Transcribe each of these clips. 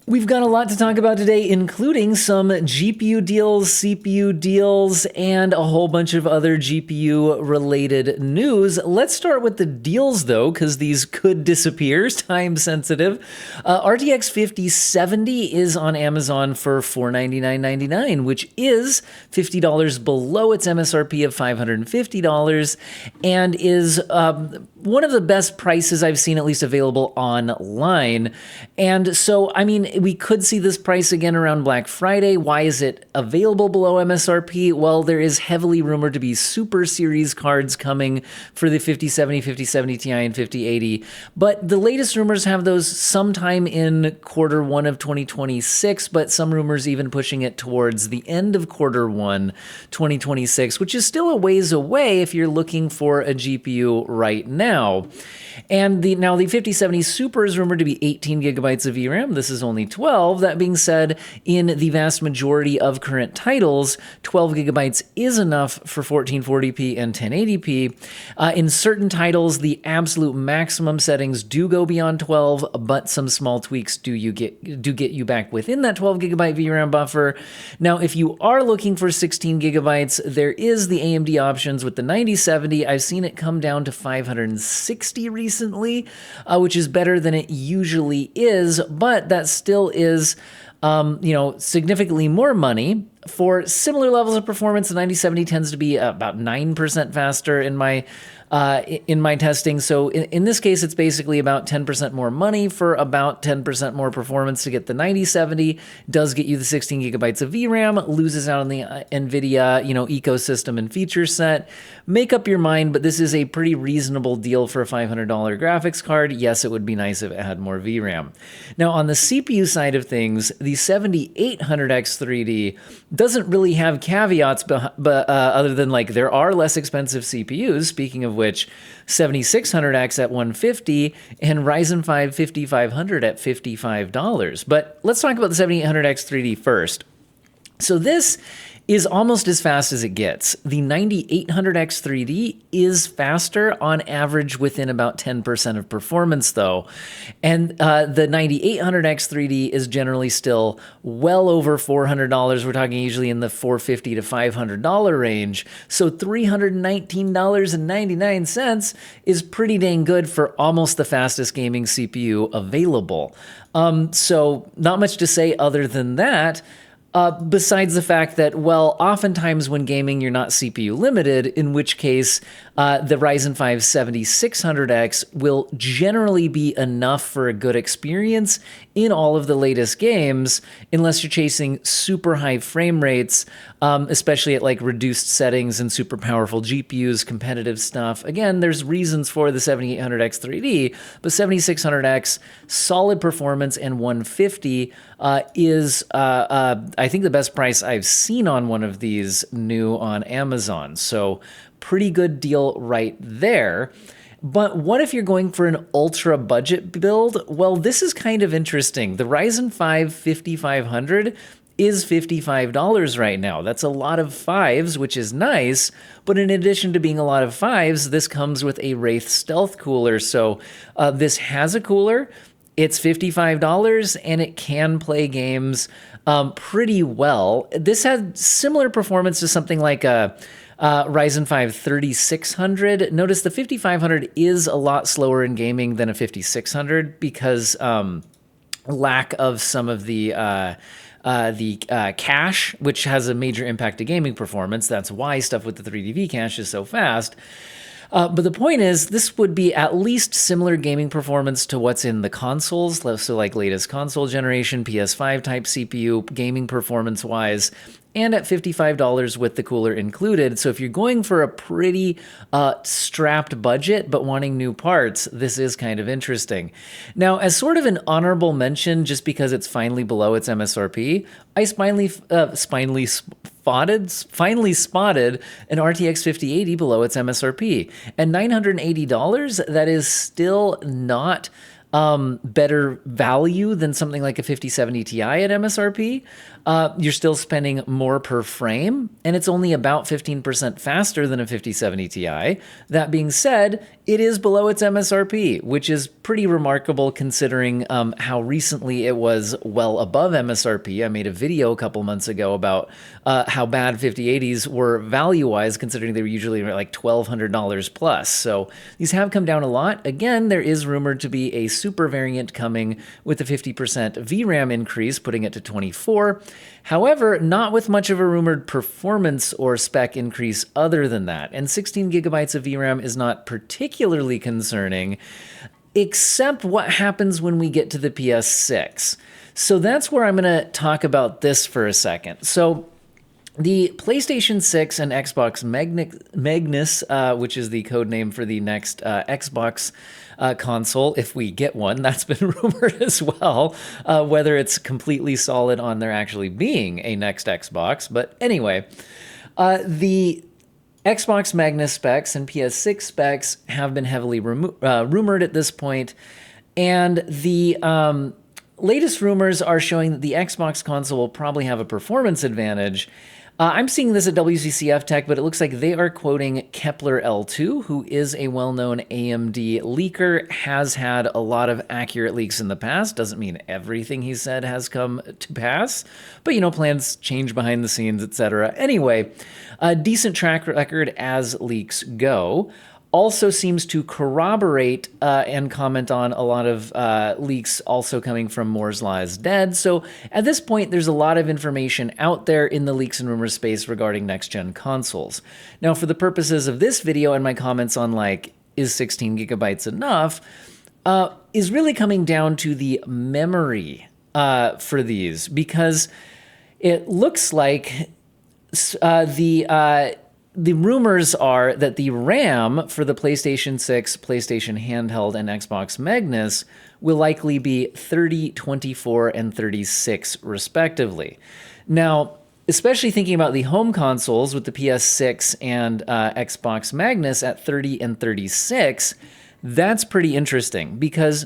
We've got a lot to talk about today, including some GPU deals, CPU deals, and a whole bunch of other GPU-related news. Let's start with the deals, though, because these could disappear, time sensitive. RTX 5070 is on Amazon for $499.99, which is $50 below its MSRP of $550, and is one of the best prices I've seen, at least available online. And so, I mean, we could see this price again around Black Friday. Why is it available below MSRP? Well, there is heavily rumored to be Super Series cards coming for the 5070, 5070 Ti, and 5080. But the latest rumors have those sometime in Q1 of 2026, but some rumors even pushing it towards the end of Q1 2026, which is still a ways away if you're looking for a GPU right now. And the 5070 Super is rumored to be 18 gigabytes of VRAM. This is only 12. That being said, in the vast majority of current titles, 12 gigabytes is enough for 1440p and 1080p. In certain titles, the absolute maximum settings do go beyond 12, but some small tweaks do get you back within that 12 gigabyte VRAM buffer. Now, if you are looking for 16 gigabytes, there is the AMD options with the 9070. I've seen it come down to 560 recently, which is better than it usually is, but that still is, significantly more money. For similar levels of performance, the 9070 tends to be about 9% faster in my testing. So in this case, it's basically about 10% more money for about 10% more performance to get the 9070. Does get you the 16 gigabytes of VRAM, loses out on the Nvidia, ecosystem and feature set. Make up your mind, but this is a pretty reasonable deal for a $500 graphics card. Yes, it would be nice if it had more VRAM. Now, on the CPU side of things, the 7800X3D doesn't really have caveats, but other than there are less expensive CPUs. Speaking of which, 7600X at $150 and Ryzen 5 5500 at $55. But let's talk about the 7800X 3D first. So this is almost as fast as it gets. The 9800X 3D is faster on average within about 10% of performance though. And the 9800X 3D is generally still well over $400. We're talking usually in the $450 to $500 range. So $319.99 is pretty dang good for almost the fastest gaming CPU available. So not much to say other than that. Besides the fact that, well, oftentimes when gaming, you're not CPU limited, in which case the Ryzen 5 7600X will generally be enough for a good experience in all of the latest games, unless you're chasing super high frame rates, especially at reduced settings and super powerful GPUs, competitive stuff. Again, there's reasons for the 7800X 3D, but 7600X, solid performance, and 150 is, I think, the best price I've seen on one of these new on Amazon. So pretty good deal right there. But what if you're going for an ultra budget build? Well, this is kind of interesting. The Ryzen 5 5500 is $55 right now. That's a lot of fives, which is nice. But in addition to being a lot of fives, this comes with a Wraith Stealth cooler. So this has a cooler. It's $55 and it can play games pretty well. This had similar performance to something like a Ryzen 5 3600. Notice the 5500 is a lot slower in gaming than a 5600 because lack of some of the cache, which has a major impact to gaming performance. That's why stuff with the 3DV cache is so fast. But the point is, this would be at least similar gaming performance to what's in the consoles, so latest console generation, PS5 type CPU, gaming performance-wise, and at $55 with the cooler included. So if you're going for a pretty strapped budget but wanting new parts, this is kind of interesting. Now, as sort of an honorable mention, just because it's finally below its MSRP, I finally spotted an RTX 5080 below its MSRP. At $980, that is still not better value than something like a 5070 Ti at MSRP. You're still spending more per frame, and it's only about 15% faster than a 5070 Ti. That being said, it is below its MSRP, which is pretty remarkable considering how recently it was well above MSRP. I made a video a couple months ago about how bad 5080s were value-wise, considering they were usually like $1,200 plus. So these have come down a lot. Again, there is rumored to be a super variant coming with a 50% VRAM increase, putting it to 24. However, not with much of a rumored performance or spec increase other than that. And 16 gigabytes of VRAM is not particularly concerning, except what happens when we get to the PS6. So that's where I'm going to talk about this for a second. So the PlayStation 6 and Xbox Magnus, which is the code name for the next Xbox console, if we get one, that's been rumored as well, whether it's completely solid on there actually being a next Xbox. But anyway, the Xbox Magnus specs and PS6 specs have been heavily rumored at this point, and the latest rumors are showing that the Xbox console will probably have a performance advantage. I'm seeing this at WCCF Tech, but it looks like they are quoting Kepler L2, who is a well-known AMD leaker, has had a lot of accurate leaks in the past. Doesn't mean everything he said has come to pass, but plans change behind the scenes, etc. Anyway, a decent track record as leaks go. Also seems to corroborate and comment on a lot of leaks also coming from Moore's Law is Dead. So at this point, there's a lot of information out there in the leaks and rumors space regarding next-gen consoles. Now, for the purposes of this video and my comments on, is 16 gigabytes enough, is really coming down to the memory for these, because it looks like the rumors are that the RAM for the PlayStation 6, PlayStation Handheld, and Xbox Magnus will likely be 30, 24, and 36 respectively. Now, especially thinking about the home consoles with the PS6 and Xbox Magnus at 30 and 36, that's pretty interesting because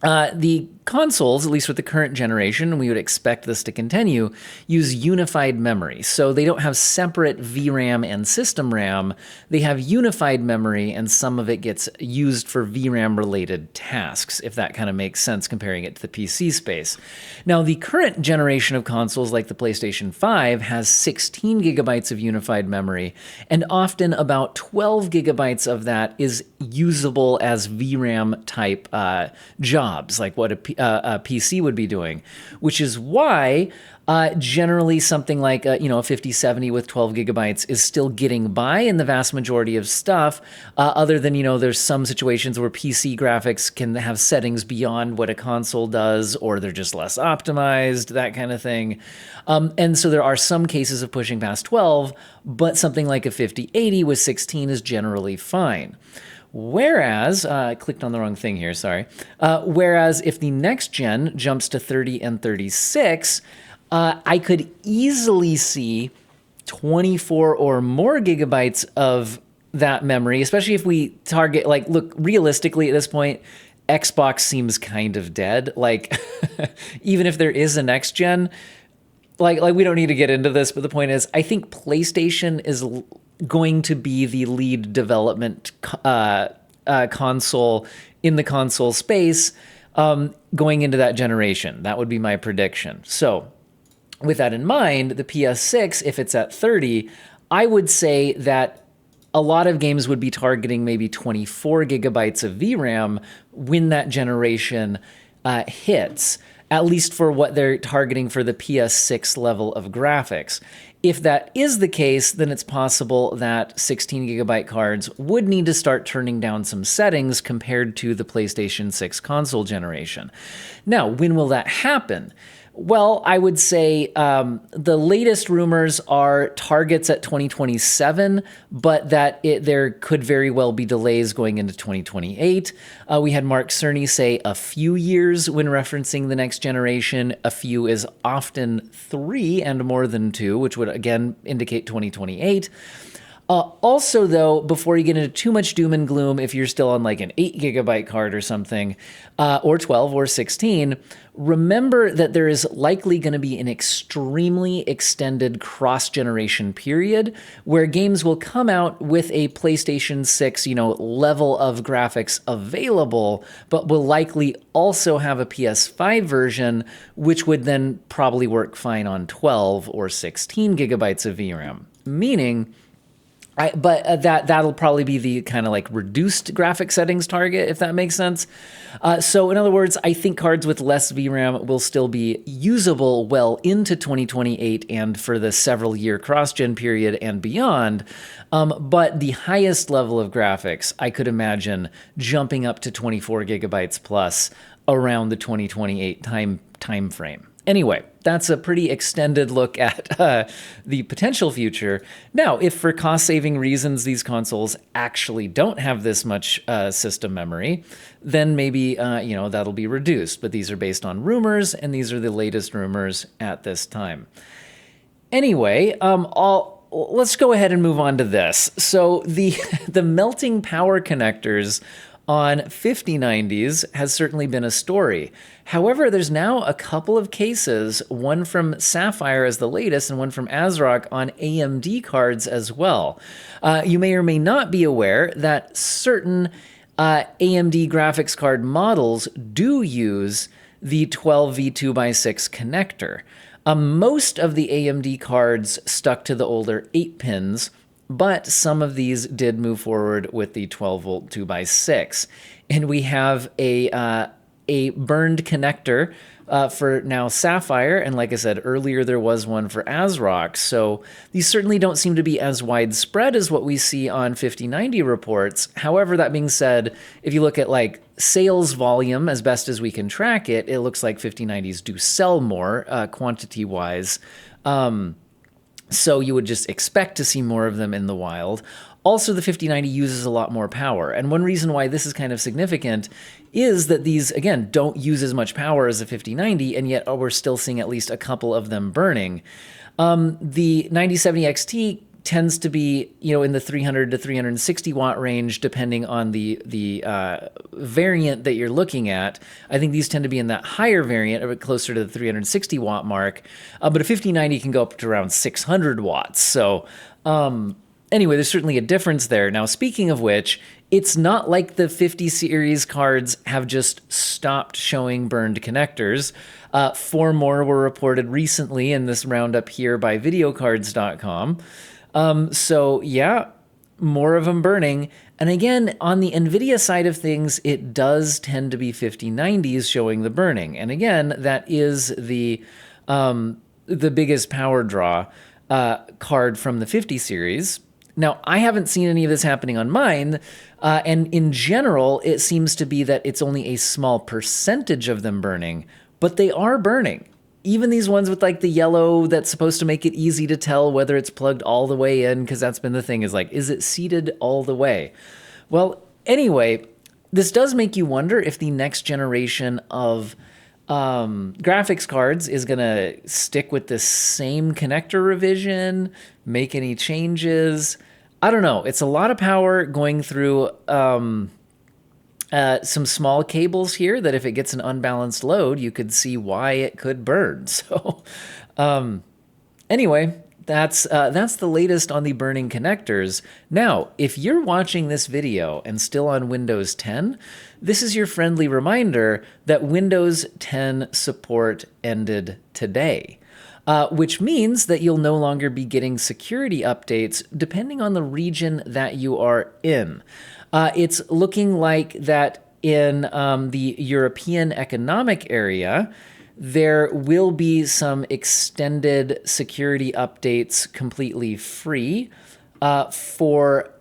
the consoles, at least with the current generation, and we would expect this to continue, use unified memory. So they don't have separate VRAM and system RAM. They have unified memory, and some of it gets used for VRAM-related tasks, if that kind of makes sense comparing it to the PC space. Now, the current generation of consoles, like the PlayStation 5, has 16 gigabytes of unified memory, and often about 12 gigabytes of that is usable as VRAM-type jobs, like what a PC would be doing, which is why generally something like a 5070 with 12 gigabytes is still getting by in the vast majority of stuff, other than, there's some situations where PC graphics can have settings beyond what a console does, or they're just less optimized, that kind of thing. And so there are some cases of pushing past 12, but something like a 5080 with 16 is generally fine. Whereas, I clicked on the wrong thing here, sorry. Whereas if the next gen jumps to 30 and 36, I could easily see 24 or more gigabytes of that memory, especially if we target, look, realistically at this point, Xbox seems kind of dead. Even if there is a next gen, we don't need to get into this, but the point is, I think PlayStation is going to be the lead development console in the console space going into that generation. That would be my prediction. So with that in mind, the PS6, if it's at 30, I would say that a lot of games would be targeting maybe 24 gigabytes of VRAM when that generation hits, at least for what they're targeting for the PS6 level of graphics. If that is the case, then it's possible that 16 gigabyte cards would need to start turning down some settings compared to the PlayStation 6 console generation. Now, when will that happen? Well, I would say the latest rumors are targets at 2027, but that there could very well be delays going into 2028. We had Mark Cerny say a few years when referencing the next generation. A few is often 3 and more than 2, which would again indicate 2028. Also, though, before you get into too much doom and gloom, if you're still on like an 8 gigabyte card or something, or 12 or 16, remember that there is likely going to be an extremely extended cross-generation period where games will come out with a PlayStation 6, level of graphics available, but will likely also have a PS5 version, which would then probably work fine on 12 or 16 gigabytes of VRAM. Meaning, that'll probably be the kind of like reduced graphic settings target, if that makes sense. So in other words, I think cards with less VRAM will still be usable well into 2028 and for the several year cross-gen period and beyond. But the highest level of graphics, I could imagine jumping up to 24 gigabytes plus around the 2028 time frame. Anyway, that's a pretty extended look at the potential future. Now, if for cost-saving reasons these consoles actually don't have this much system memory, then maybe that'll be reduced. But these are based on rumors, and these are the latest rumors at this time. Anyway, let's go ahead and move on to this. So the melting power connectors on 5090s has certainly been a story. However, there's now a couple of cases, one from Sapphire as the latest and one from ASRock on AMD cards as well. You may or may not be aware that certain AMD graphics card models do use the 12V2x6 connector. Most of the AMD cards stuck to the older 8 pins, but some of these did move forward with the 12-volt 2x6. And we have a burned connector for now Sapphire, and like I said earlier, there was one for ASRock. So these certainly don't seem to be as widespread as what we see on 5090 reports. However, that being said, if you look at like sales volume, as best as we can track it, it looks like 5090s do sell more quantity-wise. So you would just expect to see more of them in the wild. Also, the 5090 uses a lot more power. And one reason why this is kind of significant is that these, again, don't use as much power as a 5090, and yet we're still seeing at least a couple of them burning. The 9070 XT tends to be, in the 300 to 360 watt range, depending on the variant that you're looking at. I think these tend to be in that higher variant, or closer to the 360 watt mark. But a 5090 can go up to around 600 watts. So anyway, there's certainly a difference there. Now, speaking of which, it's not like the 50 series cards have just stopped showing burned connectors. 4 more were reported recently in this roundup here by videocards.com. So yeah, more of them burning. And again, on the Nvidia side of things, it does tend to be 5090s showing the burning. And again, that is the biggest power draw card from the 50 series. Now, I haven't seen any of this happening on mine, and in general, it seems to be that it's only a small percentage of them burning, but they are burning. Even these ones with like the yellow that's supposed to make it easy to tell whether it's plugged all the way in, because that's been the thing, is like, is it seated all the way? Well, anyway, this does make you wonder if the next generation of graphics cards is going to stick with the same connector revision, make any changes. I don't know. It's a lot of power going through some small cables here that if it gets an unbalanced load, you could see why it could burn. So anyway, that's the latest on the burning connectors. Now, if you're watching this video and still on Windows 10, this is your friendly reminder that Windows 10 support ended today. Which means that you'll no longer be getting security updates depending on the region that you are in. It's looking like that in the European Economic Area, there will be some extended security updates completely free for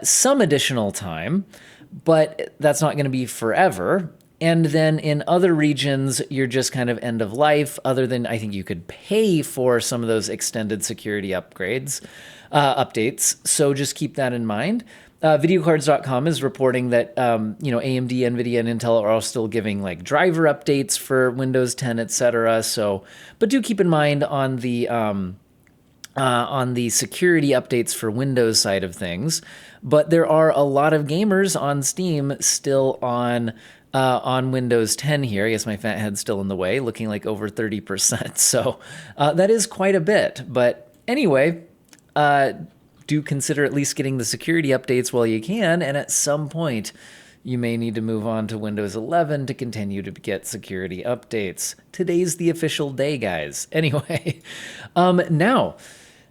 some additional time, but that's not going to be forever. And then in other regions, you're just kind of end of life, other than I think you could pay for some of those extended security updates. So just keep that in mind. Videocards.com is reporting that AMD, Nvidia, and Intel are all still giving like driver updates for Windows 10, etc. So, but do keep in mind on the on the security updates for Windows side of things, but there are a lot of gamers on Steam still on Windows 10 here. I guess my fat head's still in the way, looking like over 30%. So that is quite a bit. But anyway, do consider at least getting the security updates while you can, and at some point you may need to move on to Windows 11 to continue to get security updates. Today's the official day, guys. Anyway, now,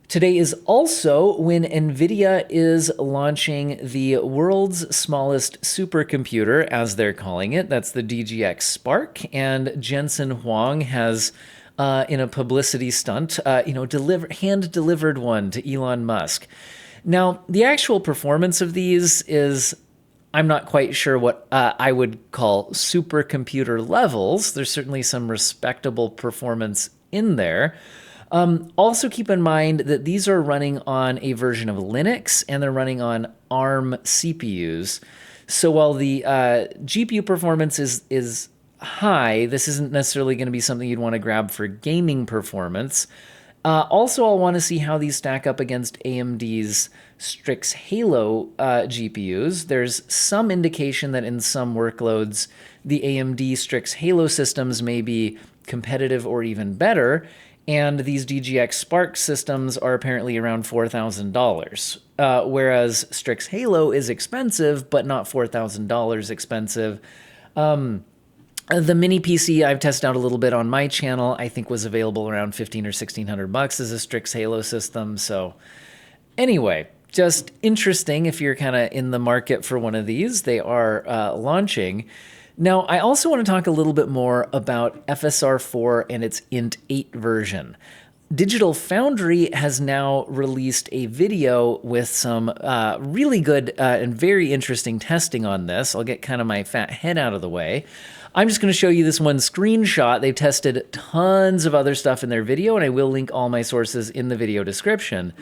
today is also when Nvidia is launching the world's smallest supercomputer, as they're calling it. That's the DGX Spark, and Jensen Huang has, in a publicity stunt, hand-delivered one to Elon Musk. Now, the actual performance of these is, I'm not quite sure what I would call supercomputer levels. There's certainly some respectable performance in there. Also keep in mind that these are running on a version of Linux and they're running on ARM CPUs. So while the GPU performance is high, this isn't necessarily going to be something you'd want to grab for gaming performance. Also, I'll want to see how these stack up against AMD's Strix Halo GPUs. There's some indication that in some workloads, the AMD Strix Halo systems may be competitive or even better, and these DGX Spark systems are apparently around $4,000, whereas Strix Halo is expensive, but not $4,000 expensive. The mini PC I've tested out a little bit on my channel, I think was available around $1,500 or $1,600 as a Strix Halo system. So anyway, just interesting if you're kind of in the market for one of these. They are launching. Now, I also want to talk a little bit more about FSR4 and its Int 8 version. Digital Foundry has now released a video with some really good and very interesting testing on this. I'll get kind of my fat head out of the way. I'm just going to show you this one screenshot. They've tested tons of other stuff in their video, and I will link all my sources in the video description.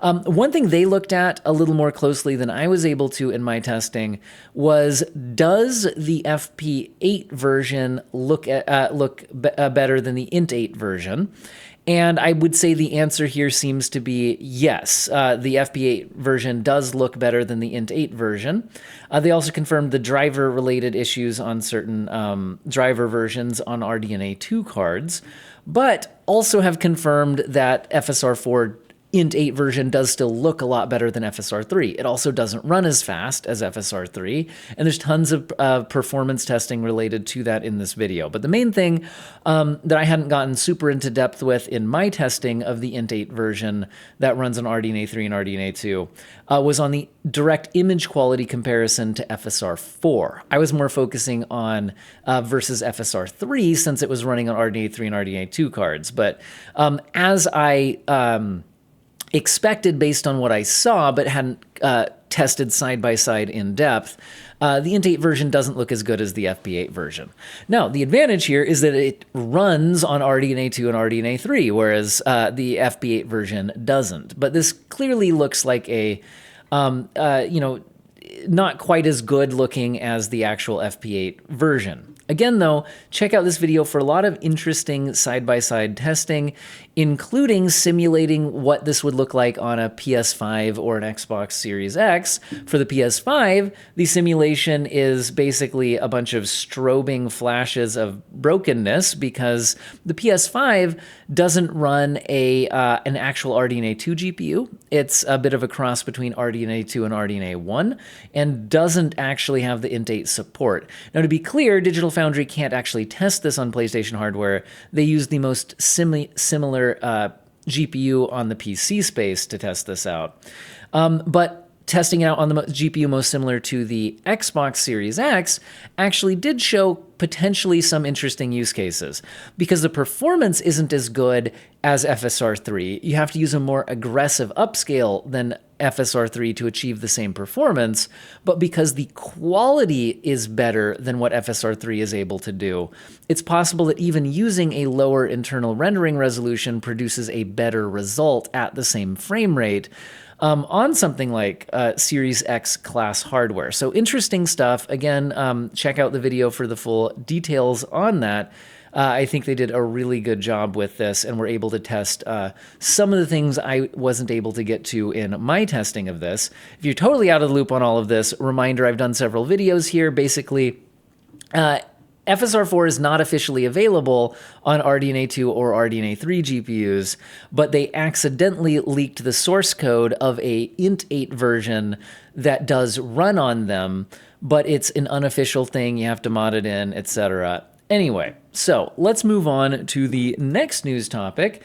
One thing they looked at a little more closely than I was able to in my testing was, does the FP8 version look better than the Int 8 version? And I would say the answer here seems to be yes. The FP8 version does look better than the Int 8 version. They also confirmed the driver-related issues on certain driver versions on RDNA 2 cards, but also have confirmed that FSR4 Int 8 version does still look a lot better than FSR3. It also doesn't run as fast as FSR3, and there's tons of performance testing related to that in this video. But the main thing that I hadn't gotten super into depth with in my testing of the Int 8 version that runs on RDNA 3 and RDNA 2 was on the direct image quality comparison to FSR4. I was more focusing on versus FSR3 since it was running on RDNA 3 and RDNA 2 cards. But as I expected based on what I saw, but hadn't tested side by side in depth, the Int 8 version doesn't look as good as the FP8 version. Now, the advantage here is that it runs on RDNA 2 and RDNA 3, whereas the FP8 version doesn't. But this clearly looks like a, not quite as good looking as the actual FP8 version. Again, though, check out this video for a lot of interesting side-by-side testing, including simulating what this would look like on a PS5 or an Xbox Series X. For the PS5, the simulation is basically a bunch of strobing flashes of brokenness because the PS5 doesn't run an actual RDNA 2 GPU. It's a bit of a cross between RDNA 2 and RDNA 1 and doesn't actually have the Int 8 support. Now, to be clear, Digital Foundry can't actually test this on PlayStation hardware. They use the most similar GPU on the PC space to test this out. But testing it out on the GPU most similar to the Xbox Series X actually did show potentially some interesting use cases. Because the performance isn't as good as FSR3, you have to use a more aggressive upscale than FSR3 to achieve the same performance, but because the quality is better than what FSR3 is able to do, it's possible that even using a lower internal rendering resolution produces a better result at the same frame rate on something like Series X class hardware. So interesting stuff. Again, check out the video for the full details on that. I think they did a really good job with this and were able to test some of the things I wasn't able to get to in my testing of this. If you're totally out of the loop on all of this, reminder, I've done several videos here. Basically, FSR4 is not officially available on RDNA 2 or RDNA 3 GPUs, but they accidentally leaked the source code of a int8 version that does run on them, but it's an unofficial thing. You have to mod it in, etc. Anyway, so let's move on to the next news topic,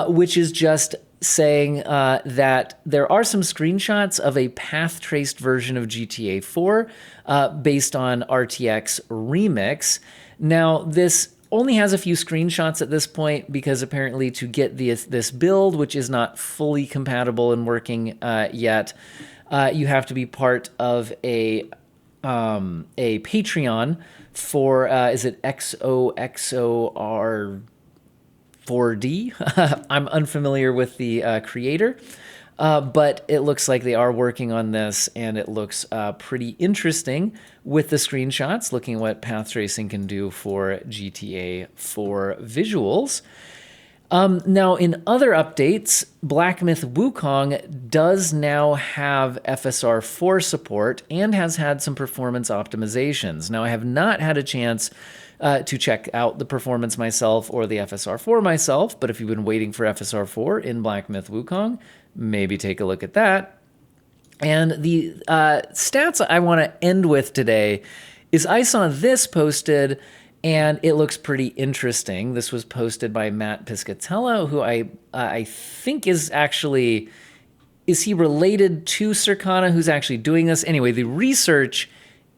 which is just saying that there are some screenshots of a path-traced version of GTA 4 based on RTX Remix. Now, this only has a few screenshots at this point because apparently to get this build, which is not fully compatible and working yet, you have to be part of a Patreon for, is it XOXOR4D? I'm unfamiliar with the creator, but it looks like they are working on this, and it looks pretty interesting with the screenshots, looking at what path tracing can do for GTA 4 visuals. Now, in other updates, Black Myth Wukong does now have FSR4 support and has had some performance optimizations. Now, I have not had a chance to check out the performance myself or the FSR4 myself, but if you've been waiting for FSR4 in Black Myth Wukong, maybe take a look at that. And the stats I want to end with today is I saw this posted, and it looks pretty interesting. This was posted by Matt Piscatella, who I think is actually, is he related to Circana, who's actually doing this? Anyway, the research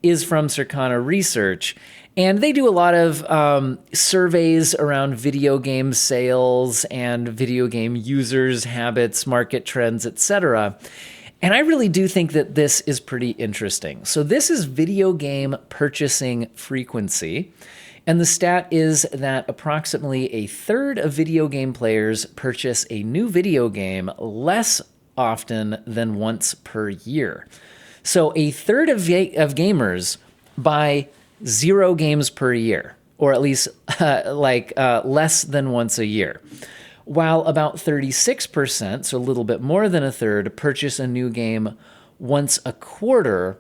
is from Circana Research, and they do a lot of surveys around video game sales and video game users, habits, market trends, etc. And I really do think that this is pretty interesting. So this is video game purchasing frequency. And the stat is that approximately a third of video game players purchase a new video game less often than once per year. So a third of gamers buy 0 games per year, or at least less than once a year, while about 36%, so a little bit more than a third, purchase a new game once a quarter,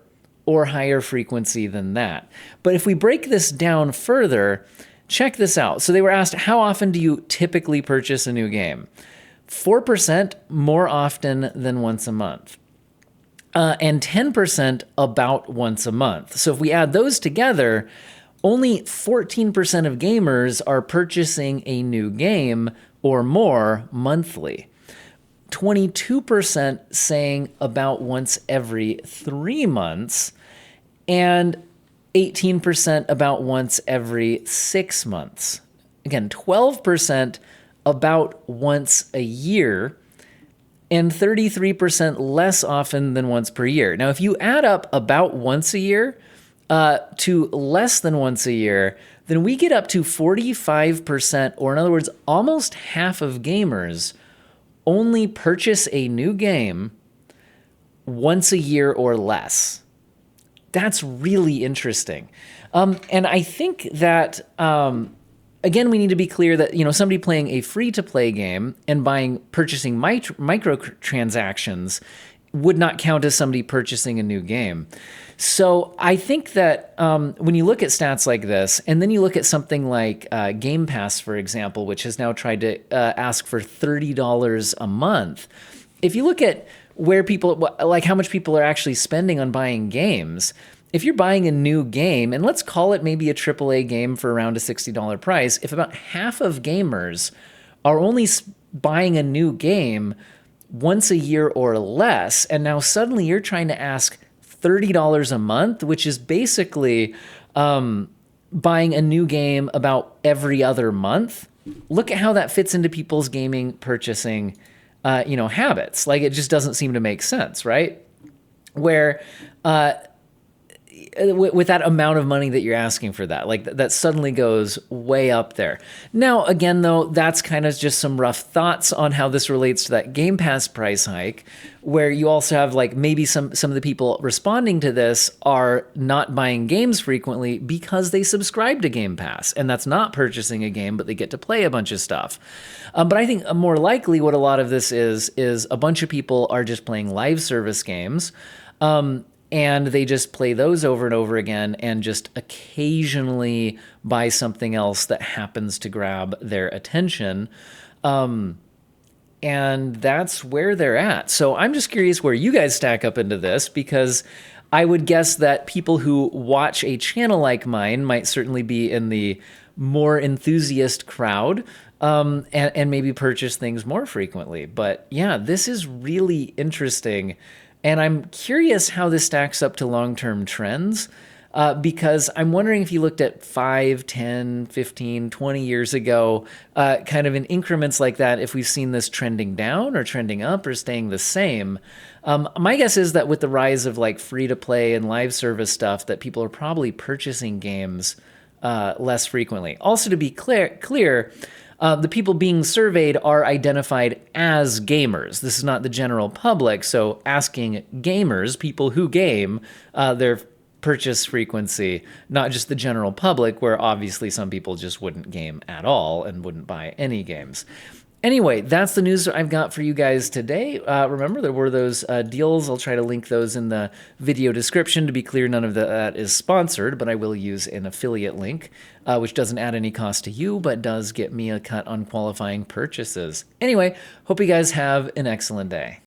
or higher frequency than that. But if we break this down further, check this out. So they were asked, how often do you typically purchase a new game? 4% more often than once a month. And 10% about once a month. So if we add those together, only 14% of gamers are purchasing a new game or more monthly. 22% saying about once every 3 months, and 18% about once every 6 months. Again, 12% about once a year, and 33% less often than once per year. Now, if you add up about once a year to less than once a year, then we get up to 45%, or in other words, almost half of gamers only purchase a new game once a year or less. That's really interesting. And I think that, again, we need to be clear that, somebody playing a free-to-play game and purchasing microtransactions would not count as somebody purchasing a new game. So I think that when you look at stats like this, and then you look at something like Game Pass, for example, which has now tried to ask for $30 a month, if you look at where people, like how much people are actually spending on buying games, if you're buying a new game, and let's call it maybe a AAA game for around a $60 price, if about half of gamers are only buying a new game once a year or less, and now suddenly you're trying to ask $30 a month, which is basically buying a new game about every other month, look at how that fits into people's gaming purchasing habits. Like, it just doesn't seem to make sense, right? Where, with that amount of money that you're asking for that. Like that suddenly goes way up there. Now, again, though, that's kind of just some rough thoughts on how this relates to that Game Pass price hike, where you also have like maybe some of the people responding to this are not buying games frequently because they subscribe to Game Pass, and that's not purchasing a game, but they get to play a bunch of stuff. But I think more likely what a lot of this is a bunch of people are just playing live service games. And they just play those over and over again and just occasionally buy something else that happens to grab their attention. And that's where they're at. So I'm just curious where you guys stack up into this, because I would guess that people who watch a channel like mine might certainly be in the more enthusiast crowd, and maybe purchase things more frequently. But yeah, this is really interesting. And I'm curious how this stacks up to long-term trends, because I'm wondering if you looked at 5, 10, 15, 20 years ago, kind of in increments like that, if we've seen this trending down or trending up or staying the same. My guess is that with the rise of like free-to-play and live service stuff, that people are probably purchasing games less frequently. Also, to be clear, the people being surveyed are identified as gamers. This is not the general public, so asking gamers, people who game, their purchase frequency, not just the general public, where obviously some people just wouldn't game at all and wouldn't buy any games. Anyway, that's the news I've got for you guys today. Remember, there were those deals. I'll try to link those in the video description. To be clear, none of that is sponsored, but I will use an affiliate link, which doesn't add any cost to you, but does get me a cut on qualifying purchases. Anyway, hope you guys have an excellent day.